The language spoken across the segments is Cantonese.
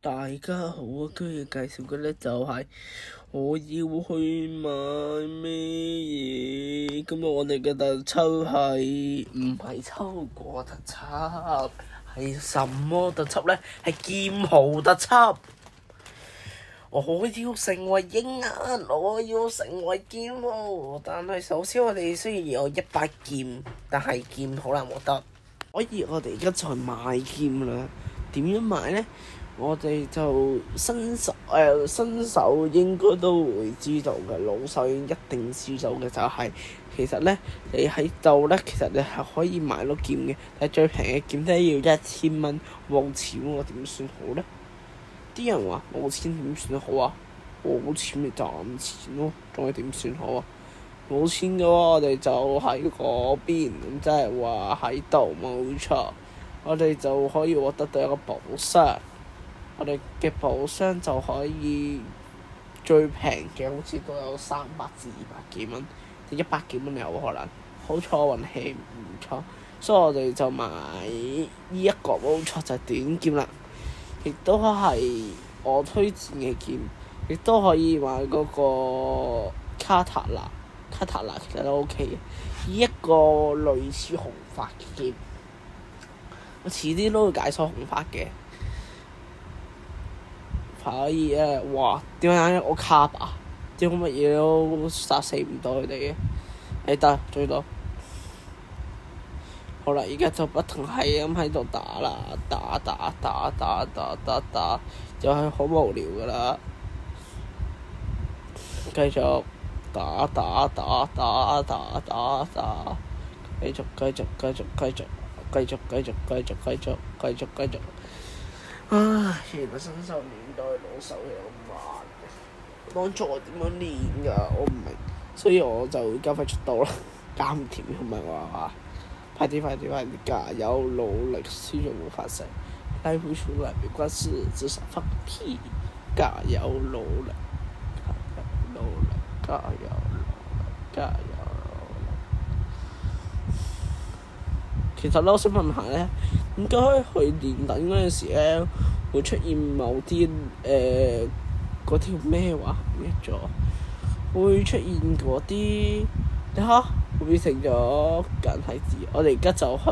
大家好啊！今日介紹嘅咧就係我要去買咩嘢。今日我哋嘅特輯係唔係秋果特輯？係什麼特輯咧？係劍豪特輯。我要成為英人，我要成為劍豪。但係首先我哋雖然有100劍，但係劍好難獲得。所以我哋而家就係買劍啦。點樣買咧？我哋就新手應該都會知道嘅，老手一定知道嘅就係、其實咧你喺度咧，其實你係可以買到劍嘅，但係最平嘅劍都要1000蚊，冇錢我點算好咧？啲人話冇錢點算好啊？冇錢咪賺錢咯，仲係點算好啊？冇錢嘅話，我哋就喺嗰邊，即係話喺度冇錯，我哋就可以獲得到一個寶箱。我哋嘅寶箱就可以最平嘅，好似都有300至200幾蚊，即100幾蚊有可能。好彩我運氣唔錯，所以我哋就買呢一個冇錯就係短劍啦，亦都係我推薦嘅劍，亦都可以買嗰個卡塔納其實都 OK 嘅，呢一個類似紅髮嘅劍，我遲啲都會解鎖紅髮嘅。可以啊！哇，點解我卡啊？點解乜嘢都殺死唔到佢哋嘅？得最多。好啦，而家就不停係咁喺度打啦，打，就係好無聊噶啦。繼續打，繼續。唉，原來新手練到老手有咁慢嘅，當初我點樣練㗎？我唔明，所以我就加快速度啦，減甜同埋話快啲，加油努力，輸咗冇發誓，拉不出來沒關係，至少放屁，加油努力，加油！其實咧，我想問下咧，點解去連等嗰陣時咧，會出現某啲嗰條咩話唔記得咗，會出現嗰啲，你睇會變成咗簡體字。我哋而家就去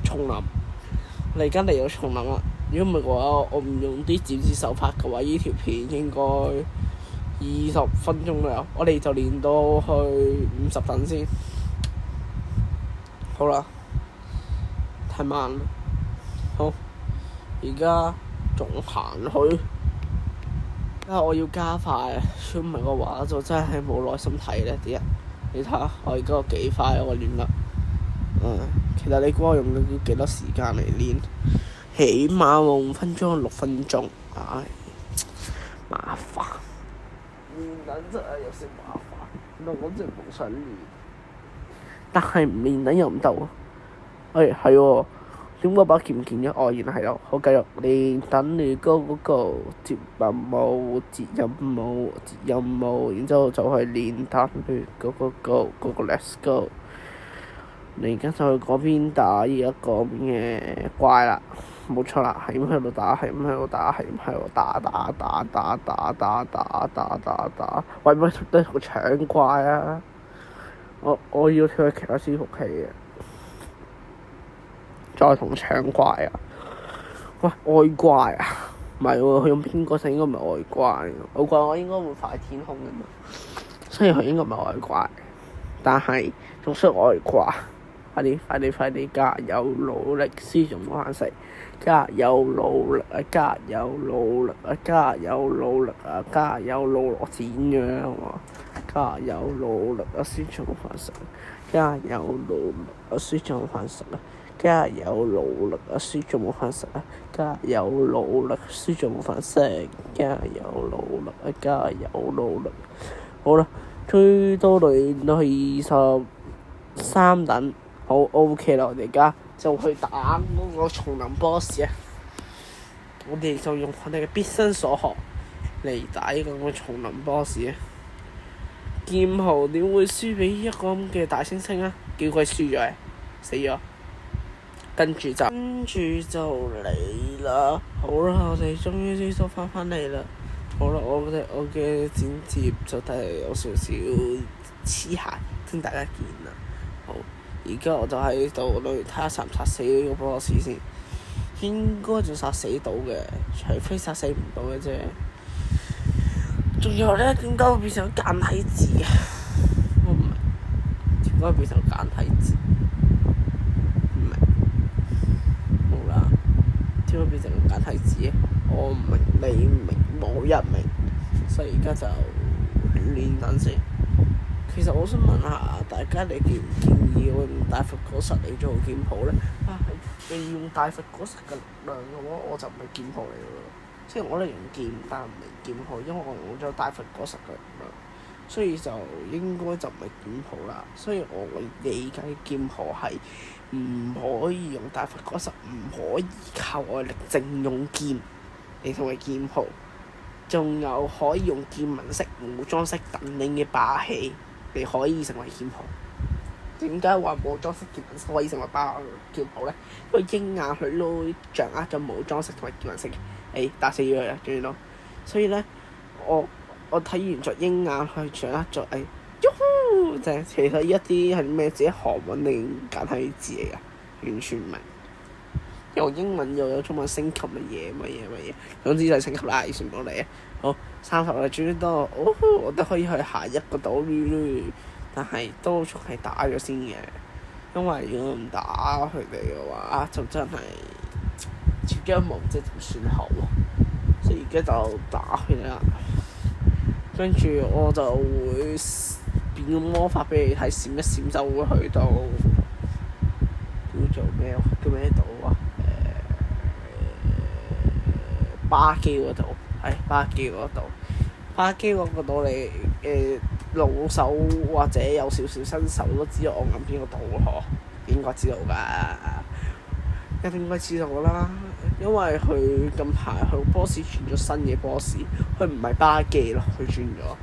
叢林，我哋而家嚟到叢林啦。如果唔係嘅話，我唔用啲剪接手拍嘅話，呢條片應該20分鐘都有。我哋就練到去50等先。好啦，太慢啦。好，而家仲行去，我要加快，如果唔係嘅話就真係冇耐心睇咧啲人。你睇下我而家幾快我練得。其實你估我用咗幾多時間嚟練？起碼5分鐘、6分鐘。唉，麻煩。練等真係有時麻煩，我真係冇想練。但係唔練等又唔得喎。係喎，點解把劍唔見咗？原來係咯。好，繼續練等你嗰個接任務，然之後就係練等你嗰個 Let's go。你而家就去嗰邊打呢一個嘅怪啦，冇錯啦，係咁喺度打，打。喂，唔係都係個搶怪啊！我要跳去其他伺服器嘅，再同搶怪啊！喂，外怪啊！唔係喎，佢用邊個姓應該唔係外怪，外怪我應該會快天空嘅嘛，所以佢應該唔係外怪，但係仲需要外掛。快啲！加油努力，輸仲冇限食。加油努力啊！加油努力啊！剪樣好嘛？加油努力啊！輸仲冇限食。加油努力啊！輸仲冇限食啊！加油努力啊！輸仲冇限食啊！加油努力，輸仲冇限食。加油努力啊！加油努力。好啦，最多練到23等。好 OK 啦，我哋而家就去打嗰個叢林 boss 啊！我哋就用我哋嘅畢生所學嚟打呢個叢林 boss 啊！劍豪點會輸俾一個咁嘅大猩猩啊？叫佢輸咗，死咗！跟住就嚟啦。好啦，我哋終於先收翻嚟啦。好啦，我嘅剪接就睇嚟有少少黐鞋，先大家見啦。好，而家我就喺度睇下殺唔殺死呢個 boss 先，應該就殺死到嘅，除非殺死唔到嘅啫。仲有咧，點解會變成簡體字啊？我唔明，點解會變成簡體字？唔明。好啦，點解變成簡體字嘅？我唔明，你唔明，冇人明，所以而家就練緊先。其實我想問下大家，你建唔建議我用大佛果實嚟做劍譜咧？你用大佛果實嘅力量嘅話，我就唔係劍譜嚟嘅咯。即係我哋用劍，但唔係劍譜，因為我用咗大佛果實嘅力量，所以就應該就唔係劍譜啦。所以我理解劍譜係唔可以用大佛果實，唔可以靠外力淨用劍嚟成為劍譜，仲有可以用劍紋式、武裝式等等嘅霸氣，你可以成為劍譜。點解話武裝式劍紋式可以成為劍譜咧？因為鷹眼佢都掌握咗武裝式同埋劍紋式嘅，打死咗佢啦，終於都。所以咧，我睇完咗鷹眼佢掌握咗喲呼，就係其實一啲係咩字？韓文定簡體字嚟㗎？完全唔明。由英文又有中文升級嘅嘢，乜嘢，總之就係升級啦，全部嚟啊！好，30啦，終於都，我都可以去下一個島嶼，但係都仲係打咗先嘅，因為如果唔打佢哋嘅話，就真係自己都唔知點算好喎，所以而家就打佢哋啦。跟住我就會變個魔法俾你睇，閃一閃就會去到叫咩島啊？巴基嗰度，巴基嗰度。巴基嗰個島你老手或者有少少新手都知道我諗邊個島嗬，應該知道㗎，一定應該知道啦。因為佢近排佢 boss 轉咗新嘅 boss，佢唔係巴基咯，佢轉咗。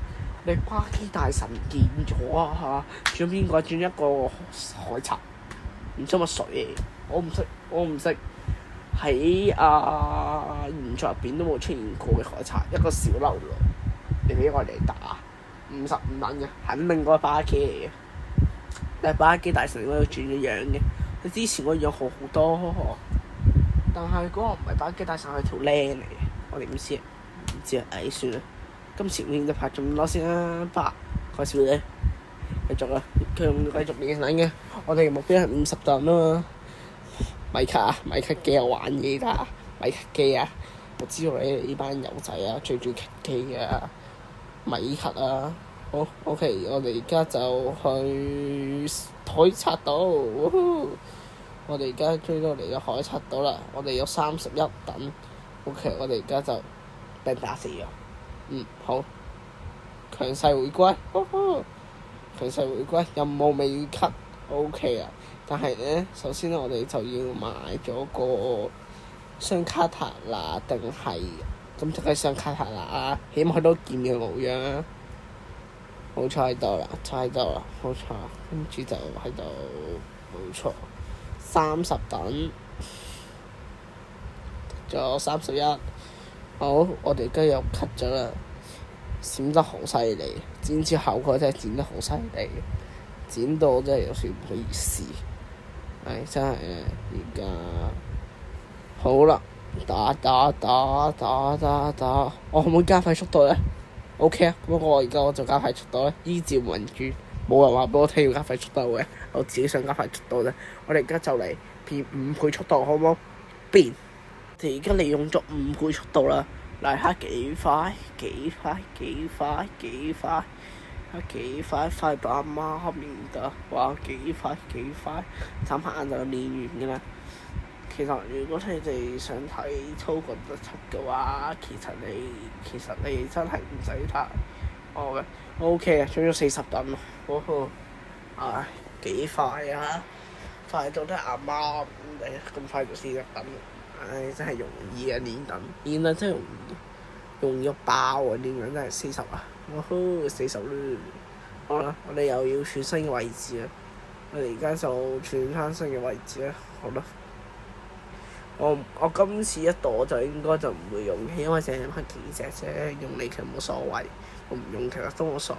你巴基大神見咗啊嚇！轉邊個？轉一個海賊，唔知乜水嚟，我唔識。喺原作入邊都冇出現過嘅海賊，一個小流浪，你俾我哋打55等嘅，肯定嗰個巴基嚟嘅。但係巴基大神應該轉咗樣嘅，佢之前嗰樣好好多，但係嗰個唔係巴基大神，係條靚嚟嘅，我哋唔知算啦。今次練就拍咗咁多先啦，講笑啫，繼續啦，佢繼續練緊嘅，我哋目標係50等啊嘛。米卡機有玩嘢㗎，米卡機啊！我知道你哋呢班友仔啊，最中意卡機啊，米卡啊！好 OK， 我哋而家就去海賊島，我哋而家追到嚟咗海賊島啦，我哋有31等 OK， 我哋而家就俾人打死咗。好，強勢回歸，強勢回歸，任務未完 OK 啊！但係咧，首先我哋就要買咗個雙卡塔拿，定係咁就係雙卡塔拿啦，起碼佢都劍嘅模樣啊！冇錯喺度啦，冇錯，跟住就喺度，冇錯，30等，仲有31，好，我哋而家又 cut 咗啦，閃得好犀利，剪接效果真係剪得好犀利，剪到真係有少唔好意思。真係而家好啦，打，我可唔可以加快速度咧 ？OK 啊，不過我而家就加快速度咧，依照民主，冇人話俾我聽要加快速度嘅，我自己想加快速度啫。我哋而家就嚟變5倍速度，好唔好？變！我哋而家利用咗5倍速度啦，嚟下幾快，快到阿媽面得，哇幾快，眨下眼就練完㗎啦。其實如果你哋想睇超過17嘅話，其實你真係唔使睇我嘅。OK 啊，仲有40等咯，幾快啊！快到得阿媽咁快就40等，真係容易啊！練得真係容易爆啊！練緊真係40啊！40啦！好啦，我哋又要轉新嘅位置啦。我哋而家就轉翻新嘅位置啦。好啦，我今次一度就應該就唔會用嘅，因為淨係拍幾隻啫，用你其實冇所謂，我唔用其實都冇所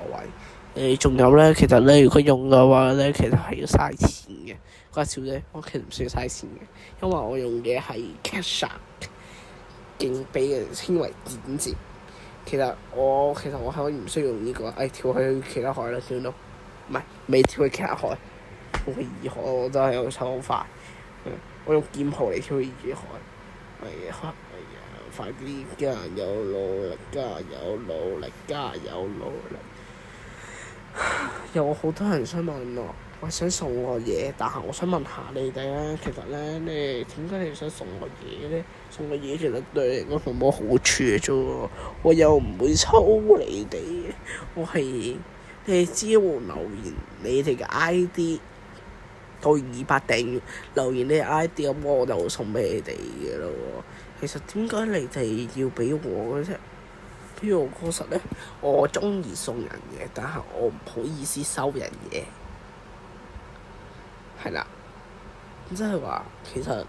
謂。仲有咧，其實咧，如果用嘅話咧，其實係要嘥錢嘅。嗰小姐，我其實唔需要嘥錢嘅，因為我用嘅係 Cash， 勁俾人稱為剪接。其實我係可以唔需要用呢個，跳去其他海啦，算咯。唔係，未跳去其他海，跳去二海我都係有手好快。我用劍豪嚟跳去二海，快啲加油努力，加油努力，加油努力！有好多人想問我想送我嘢，但係我想問下你哋咧，其實咧，你點解你想送我嘢咧？送我嘢其實對你嚟講冇好處嘅啫喎，我又唔會抽你哋，你哋只要留言你哋嘅 ID 到200訂閱，留言你嘅 ID 咁我就會送俾你哋嘅咯喎。其實點解你哋要俾我嘅啫？譬如我確實咧，我中意送人嘅，但係我唔好意思收人嘢，係啦。咁即係話其實，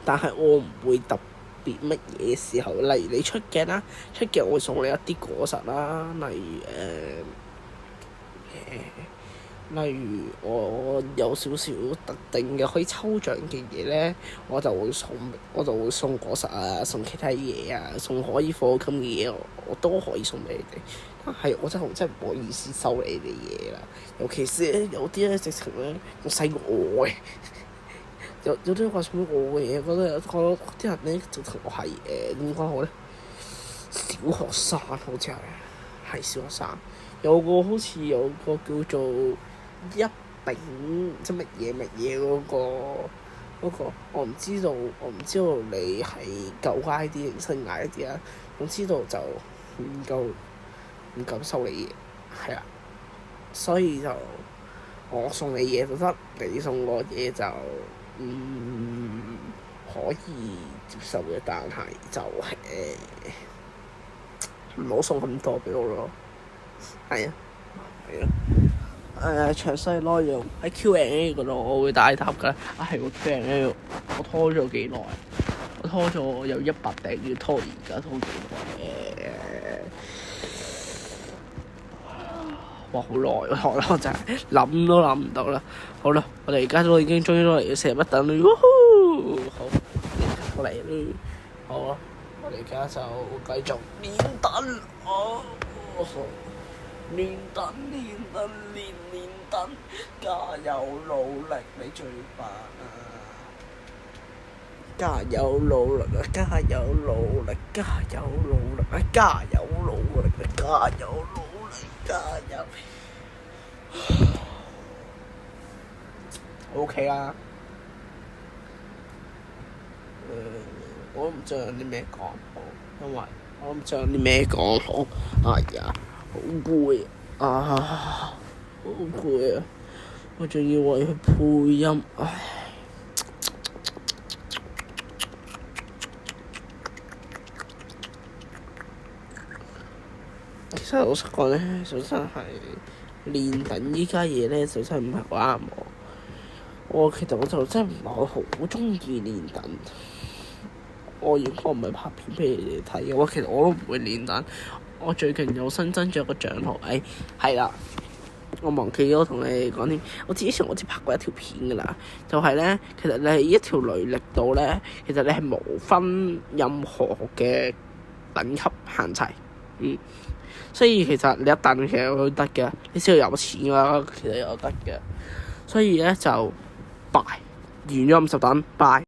但係我唔會特別乜嘢時候，例如你出鏡啦，出鏡我會送你一啲果實啦，例如我有少少特定嘅可以抽獎嘅嘢咧，我就會送果實啊，送其他嘢啊，送可以課金嘅嘢，我都可以送俾你哋。但係我真係唔好意思收你哋嘢啦，尤其是有啲咧直情咧仲細過我嘅，有啲話送俾我嘅嘢，覺得啲人咧直情我係點講好咧？小學生好似係小學生，有個叫做一丙即乜嘢嗰個，我唔知道你係舊 ID 定新 ID 啊？我知道就唔夠收你嘢，係啊，所以就我送你嘢就得，你送我嘢就可以接受嘅，但係就唔好送咁多俾我咯，係啊。詳細內容喺 Q&A 嗰度，我會解答㗎。係喎 Q&A，我拖咗幾耐？我拖咗有100訂閱，拖而家拖幾耐？哇！好耐喎，我真係諗都諗唔到啦。好啦，我哋而家都已經終於嚟到41等啦，好，嚟啦，好啦，我哋而家就繼續練等，練等，加油努力，你最棒啊！加油努力啊！加油努力！加油努力啊！加油努力啊！加油努力！加油！OK 啦。我都唔知有啲咩講好，因為我都唔知有啲咩講好。哎呀，好攰啊！好攰啊！我仲要為佢配音，唉。其實老實講咧，就真係練等依家嘢咧，就真係唔係好啱我。其實我就真係唔係好中意練等。我應該唔係拍片俾你哋睇嘅，其實我都唔會練等。我最近有新增咗個帳號，係啦，我忘記咗同你哋講添。我之前拍過一條片㗎啦，就係咧，其實你係一條雷力度咧，其實你係無分任何嘅等級限制，所以其實你一等其實都得嘅，你只要有錢嘅話，其實有得嘅。所以咧就拜完咗50等拜。